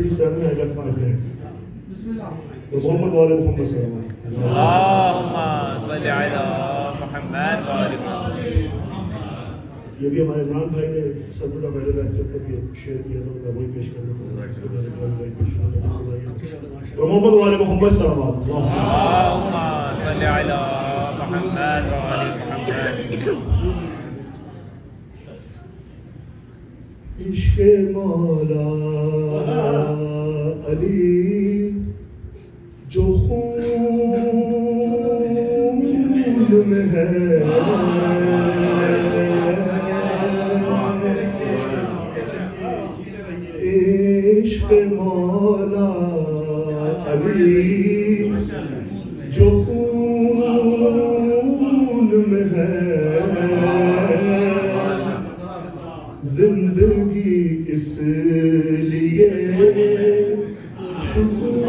57, I got 5 minutes. محمد وآل محمد صلی اللہ علیہ وسلم. اللہم صلی علی محمد وآل محمد. یہ بھی ہمارے عمران بھائی نے سب کا پہلے بیٹھ کر کے شیئر کیا تھا, میں وہی پیش کر دیتا ہوں. اس کے بعد وہی پیش کر دیتا ہوں. محمد وآل محمد صلی اللہ علیہ وسلم. اللہم صلی علی محمد وآل محمد. عشق مولا علی جو خون میں ہے, عشق مولا علی جو خون میں ہے, زندگی اس لیے سکون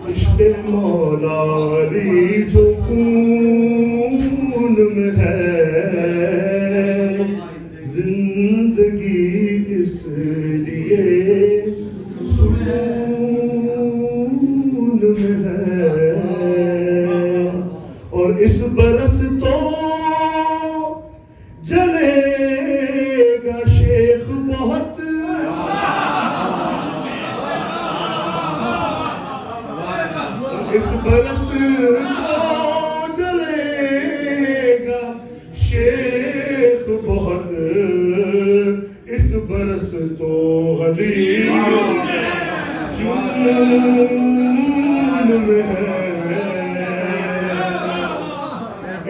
عشق مولا علی جو خون میں ہے, زندگی اس لیے سکون میں ہے. اور اس برس تو جلے گا شیخ بہت, اس برس تو جلے گا شیخ بہت, اس برس تو غدیر جنون میں ہے,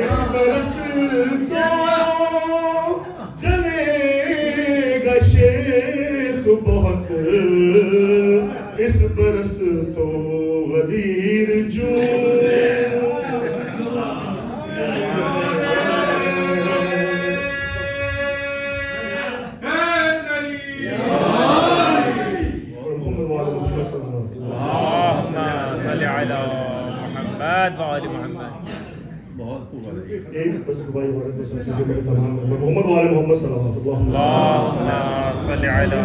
اس برس تو جلے گا شیخ بہت, اس برس تو غدیر جنون. محمد وآل محمد. ایک بس بھائی ہمارے پاس محمد وآل محمد صلی اللہ علیہ وسلم. اللہم صلی علی